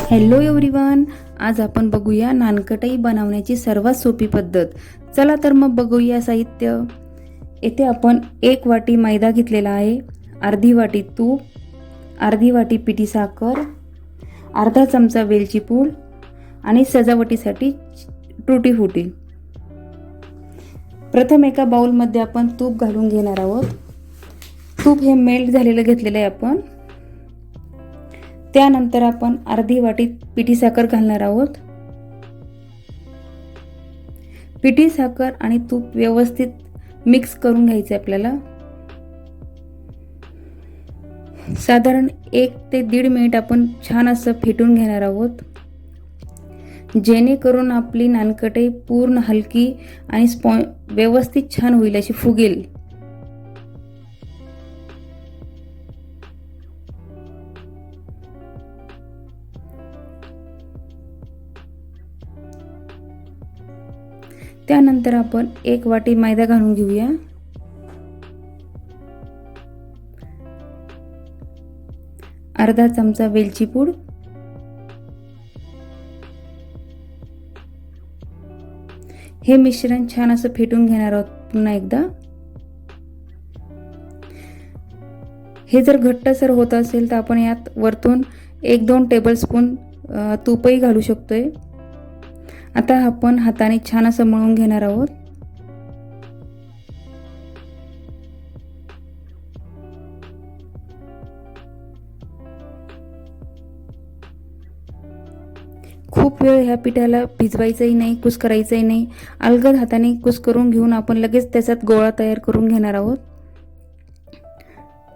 Hello everyone, आज आपण बघूया नानकटाई बनवण्याची सर्वात सोपी पद्धत. चला तर मग बघूया साहित्य. येथे आपण 1 वाटी मैदा घेतलेला आहे, अर्धी वाटी तूप, अर्धी वाटी पिठी साखर, अर्धा चमचा वेलची पूड आणि सजावटीसाठी टुटी फुटी. प्रथम एका बाउलमध्ये आपण तूप घालून घेणार आहोत. तूप हे मेल्ट झालेलं घेतलेलं आहे आपण. त्यानंतर आपण अर्धी वाटी पिठी साखर घालणार आहोत. पिठी साखर आणि तूप व्यवस्थित मिक्स करून घ्यायचे आपल्याला. साधारण 1 ते 1.5 मिनिट आपण छान असं फेटून घेणार आहोत, जेणेकरून आपली नानकटाई पूर्ण हलकी आणि व्यवस्थित छान होईल, अशी फुगेल. त्यानंतर आपण 1 वाटी मैदा घालून घेऊया. अर्धा चमचा वेलची पूड, हे मिश्रण छान असं फेटून घेणार आहोत पुन्हा एकदा. हे जर घट्टसर होत असेल तर आपण यात वरतून 1-2 टेबलस्पून तूपही घालू शकतोय. आता आपण हाताने छान असं मळून घेणार आहोत. खूप वेळ ह्या पिठाला भिजवायचंही नाही, कुस करायचंही नाही. अलगद हाताने कुस करून घेऊन आपण लगेच त्याच्यात गोळा तयार करून घेणार आहोत.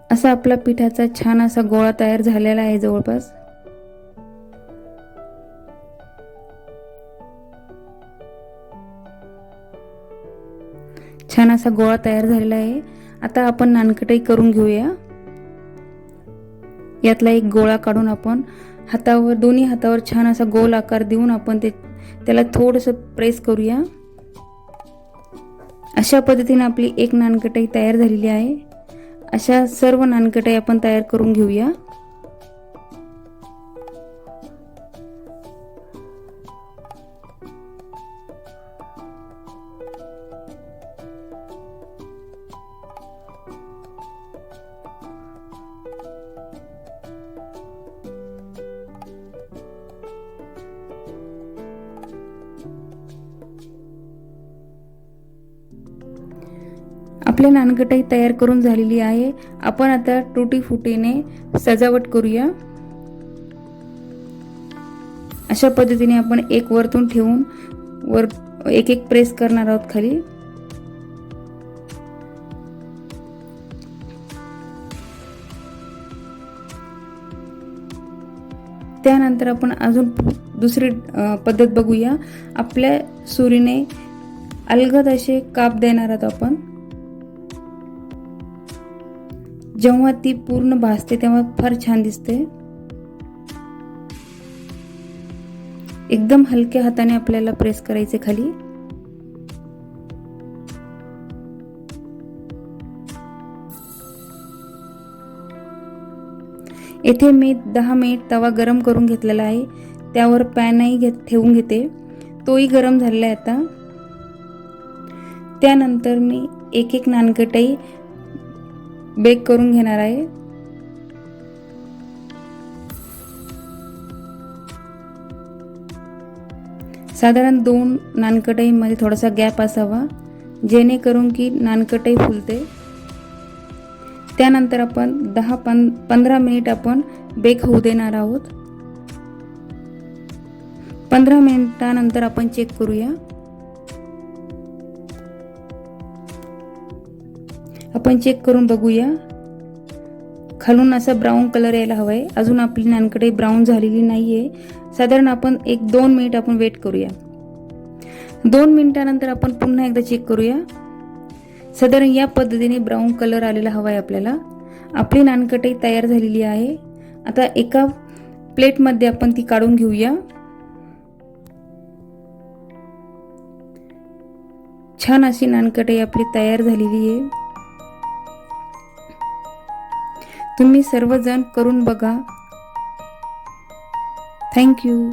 असा आपला पिठाचा छान असा गोळा तयार झालेला आहे जवळपास. छान असा गोळा तयार झालेला आहे. आता आपण नानकटाई करून घेऊया. यातला एक गोळा काढून आपण हातावर, दोन्ही हातावर छान असा गोल आकार देऊन आपण त्याला थोडंसं प्रेस करूया. अशा पद्धतीने आपली एक नानकटाई तयार झालेली आहे. अशा सर्व नानकटाई आपण तयार करून घेऊया. आपली नानकटाई तयार करून झालेली आहे. आपण आता टुटी फुटीने सजावट करूया. अशा पद्धतीने आपण एक वरतून ठेवून वर एक प्रेस करणार आहोत खाली. त्यानंतर आपण अजून दुसरी पद्धत बघूया. आपल्या सुरीने अलगद असे काप देणार आहोत आपण. जेव्हा ती पूर्ण भाजते तेव्हा फार छान दिसते. एकदम हलक्या हाताने आपल्याला प्रेस करायचे खाली. येथे मी 10 मिनिट तवा गरम करून घेतलेला आहे. त्यावर पॅनही ठेवून घेते, तोही गरम झालेला आहे आता. त्यानंतर मी एक नानकटाई बेक करून घेणार आहे. साधारण 2 नानकटाईमध्ये थोडासा गॅप असावा, जेणेकरून की नानकटाई फुलते. त्यानंतर आपण 10-15 मिनिट आपण बेक होऊ देणार आहोत. 15 मिनिटानंतर आपण चेक करूया. आपण चेक करून बघूया. खालून असा ब्राऊन कलर यायला हवाय. अजून आपली नानकटाई ब्राऊन झालेली नाहीये. साधारण आपण 1-2 मिनिट आपण वेट करूया. 2 मिनिटानंतर आपण पुन्हा एकदा चेक करूया. साधारण या पद्धतीने ब्राऊन कलर आलेला हवाय आपल्याला. आपली नानकटाई तयार झालेली आहे. आता एका प्लेटमध्ये आपण ती काढून घेऊया. छान अशी नानकटाई आपली तयार झालेली आहे. तुम्ही सर्वजण करून बघा. थँक्यू.